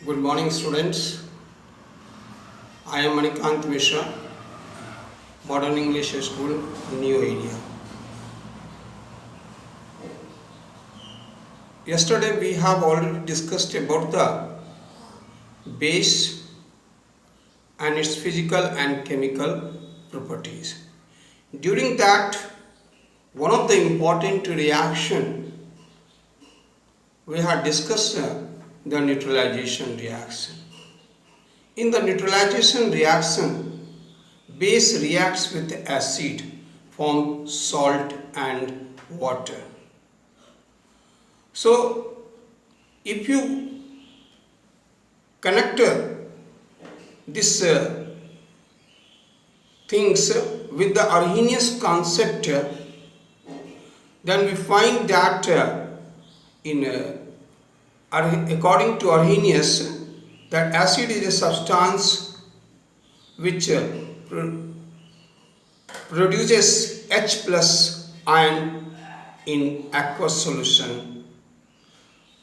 Good morning, students. I am Manikant Mishra, Modern English School, New Area. Yesterday we have already discussed about the base and its physical and chemical properties. During that, one of the important reaction we had discussed the neutralization reaction. In the neutralization reaction, base reacts with acid, form salt and water. So, if you connect these things with the Arrhenius concept, then we find that according to Arrhenius, that acid is a substance which produces H plus ion in aqueous solution,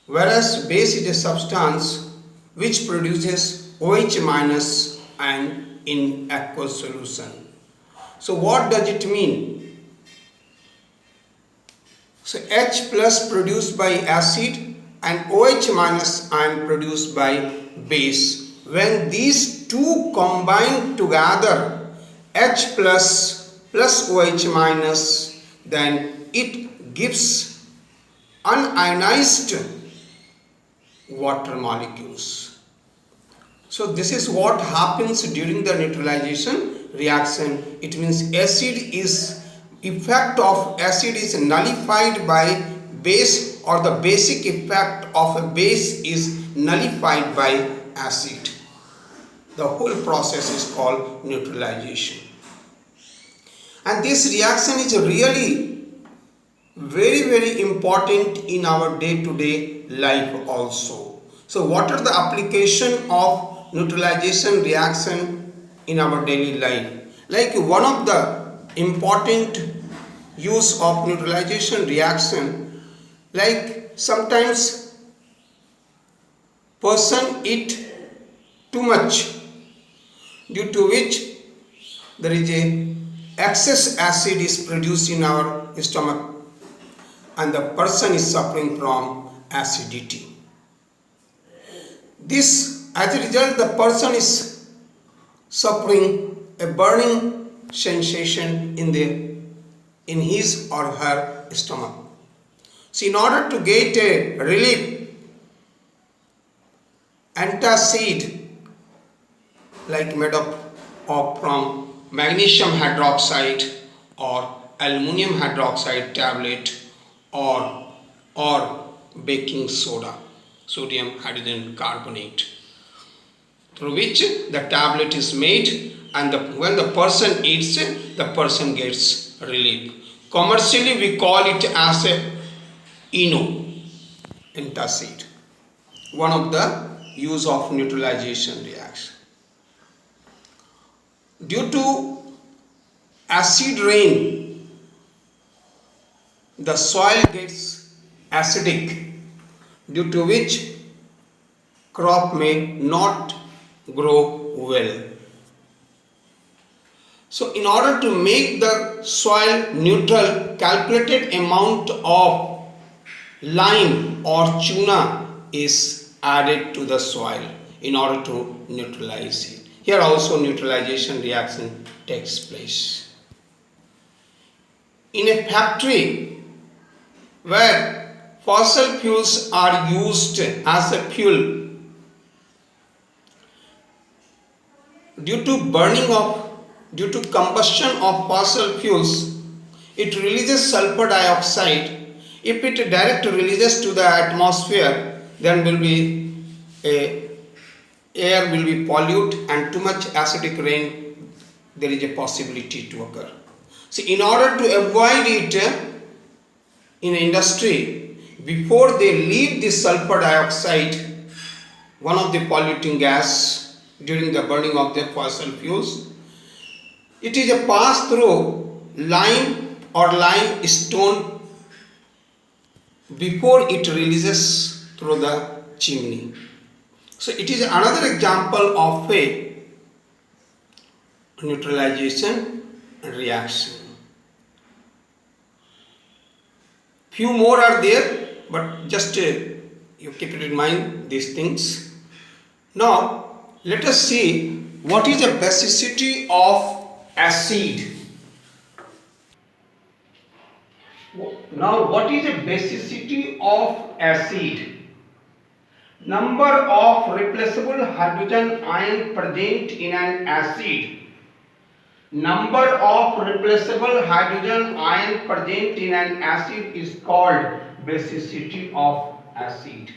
whereas base is a substance which produces OH minus ion in aqueous solution. So what does it mean? So H plus produced by acid and OH minus ion produced by base. When these two combine together, H plus OH minus, then it gives unionized water molecules. So this is what happens during the neutralization reaction. It means effect of acid is nullified by base, or the basic effect of a base is nullified by acid. The whole process is called neutralization. And this reaction is really very important in our day-to-day life also. So what are the application of neutralization reaction in our daily life? Like one of the important use of neutralization reaction, like sometimes person eat too much, due to which there is a excess acid is produced in our stomach and the person is suffering from acidity. This, as a result, the person is suffering a burning sensation in his or her stomach. So in order to get a relief, antacid, like made up of from magnesium hydroxide or aluminum hydroxide tablet or baking soda, sodium hydrogen carbonate, through which the tablet is made, and when the person eats it, the person gets relief. Commercially we call it as a antacid, one of the use of neutralization reaction. Due to acid rain, the soil gets acidic, due to which crop may not grow well. So in order to make the soil neutral, calculated amount of lime or tuna is added to the soil in order to neutralize it. Here also neutralization reaction takes place. In a factory where fossil fuels are used as a fuel, due to combustion of fossil fuels, it releases sulfur dioxide. If it direct releases to the atmosphere, then air will be pollute, and too much acidic rain, there is a possibility to occur. So in order to avoid it in industry, before they leave this sulfur dioxide, one of the polluting gas during the burning of the fossil fuels, it is a pass through lime or limestone before it releases through the chimney. So it is another example of a neutralization reaction. Few more are there, but just you keep it in mind these things. Now let us see what is the basicity of acid. Now what is the basicity of acid? Number of replaceable hydrogen ion present in an acid. Number of replaceable hydrogen ion present in an acid is called basicity of acid.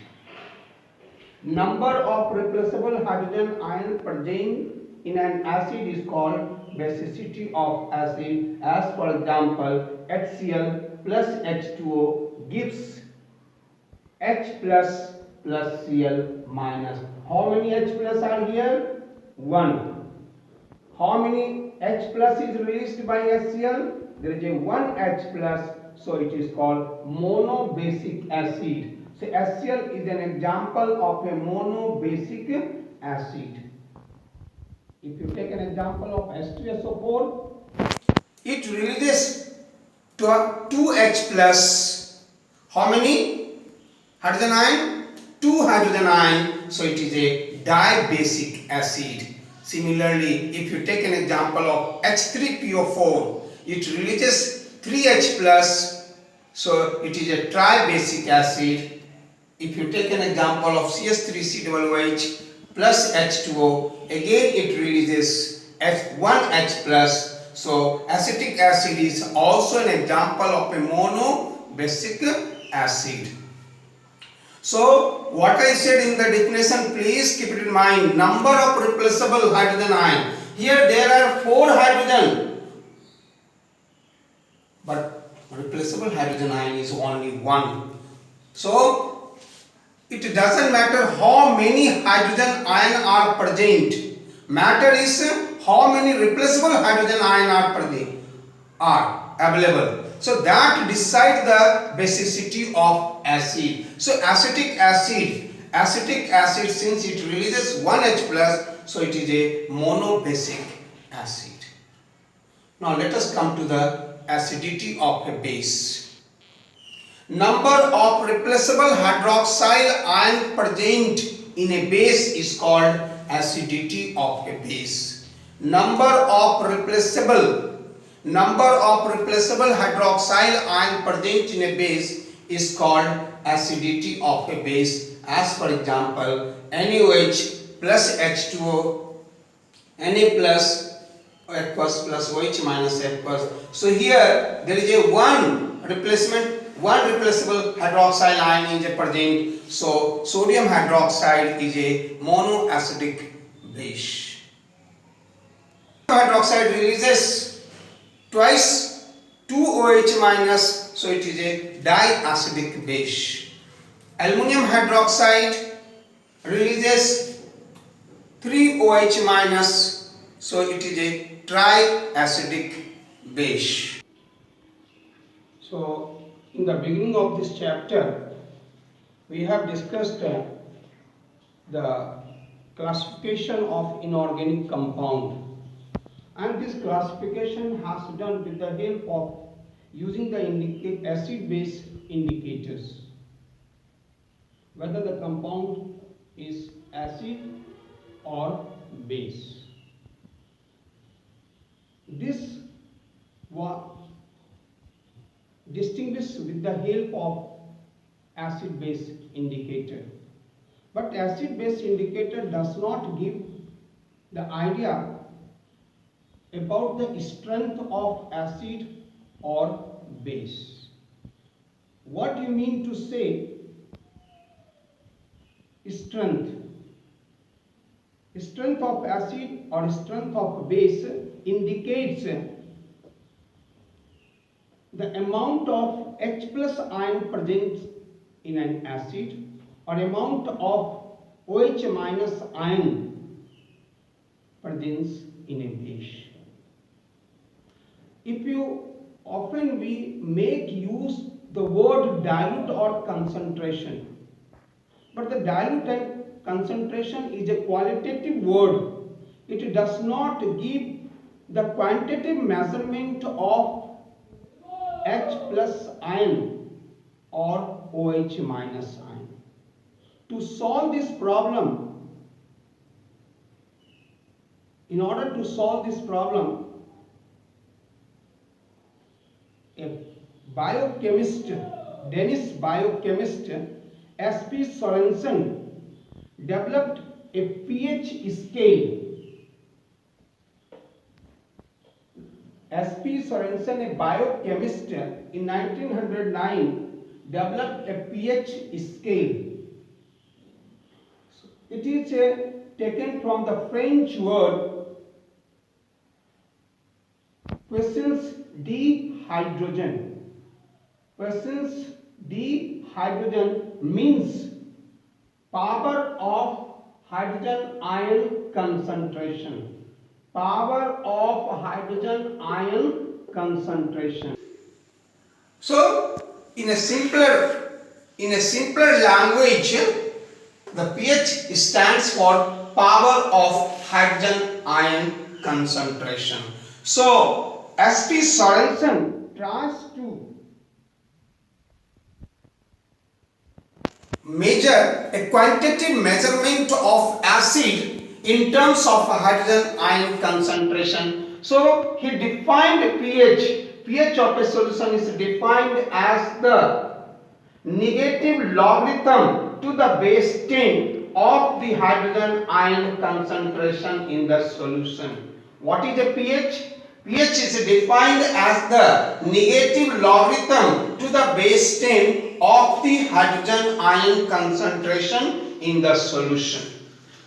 Number of replaceable hydrogen ion present in an acid is called basicity of acid. As for example, HCl plus H2O gives H plus plus Cl minus. How many H plus are here? 1. How many H plus is released by HCl? There is a 1 H plus, so it is called monobasic acid. So HCl is an example of a monobasic acid. If you take an example of H2SO4, it releases 2H plus. How many hydrogen ion? 2 hydrogen ion, so it is a dibasic acid. Similarly, if you take an example of H3PO4, it releases 3H plus, so it is a tribasic acid. If you take an example of CS3COOH plus H2O, again it releases F1H plus, so acetic acid is also an example of a monobasic acid. So what I said in the definition, please keep it in mind. Number of replaceable hydrogen ion. Here there are 4 hydrogen, but replaceable hydrogen ion is only 1. So it doesn't matter how many hydrogen ion are present. Matter is how many replaceable hydrogen ion are available. So that decides the basicity of acid. So acetic acid, since it releases 1H plus, so it is a monobasic acid. Now let us come to the acidity of a base. Number of replaceable hydroxyl ion present in a base is called acidity of a base. Number of replaceable hydroxyl ion present in a base is called acidity of a base. As for example, NaOH plus H2O, Na plus aqueous plus OH minus aqueous. So here there is a one replaceable hydroxyl ion is present. So sodium hydroxide is a monoacidic base. Hydroxide releases twice 2OH minus, so it is a diacidic base. Aluminum hydroxide releases 3OH minus, so it is a triacidic base. So in the beginning of this chapter, we have discussed the classification of inorganic compound, and this classification has done with the help of using the acid-base indicators, whether the compound is acid or base. This was distinguished with the help of acid-base indicator. But acid-base indicator does not give the idea about the strength of acid or base. What do you mean to say strength? Strength of acid or strength of base indicates the amount of H plus ion present in an acid or amount of OH minus ion presence in a base. If you often we make use the word dilute or concentration, but the dilute and concentration is a qualitative word. It does not give the quantitative measurement of H plus ion or OH minus ion. To solve this problem, in order to solve this problem, a biochemist, Danish biochemist S.P. Sorensen developed a pH scale. S.P. Sorensen, a biochemist, in 1909 developed a pH scale. It is taken from the French word puissance d hydrogen. Puissance d hydrogen means power of hydrogen ion concentration. Power of hydrogen ion concentration. So, in a simpler language, the pH stands for power of hydrogen ion concentration. So, S.P. Sorensen tries to measure a quantitative measurement of acid in terms of hydrogen ion concentration. So, he defined pH. pH of a solution is defined as the negative logarithm to the base 10 of the hydrogen ion concentration in the solution. What is a pH? pH is defined as the negative logarithm to the base 10 of the hydrogen ion concentration in the solution.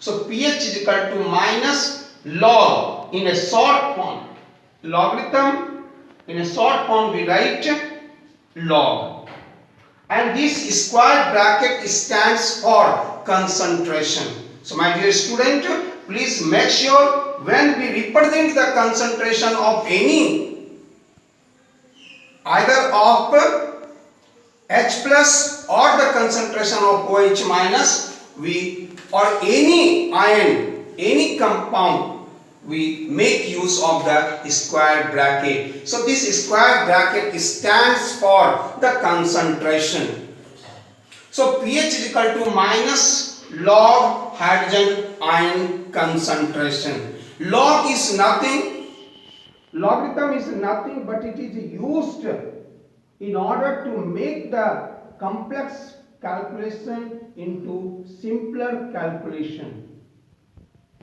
So pH is equal to minus log in a short form. Logarithm in a short form we write log. And this square bracket stands for concentration. So my dear student, please make sure when we represent the concentration of any, either of H plus or the concentration of OH minus, or any ion, any compound, we make use of the square bracket. So this square bracket stands for the concentration. So pH is equal to minus log hydrogen ion concentration. Log is nothing, logarithm is nothing, but it is used in order to make the complex calculation into simpler calculation.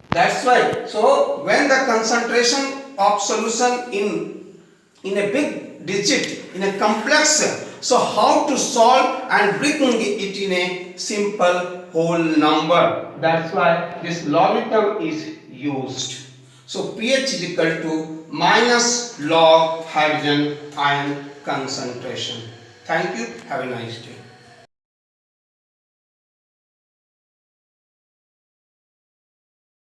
That's why. So when the concentration of solution in a big digit, in a complex, so how to solve and bring it in a simple whole number. That's why this logarithm is used. So pH is equal to minus log hydrogen ion concentration. Thank you. Have a nice day.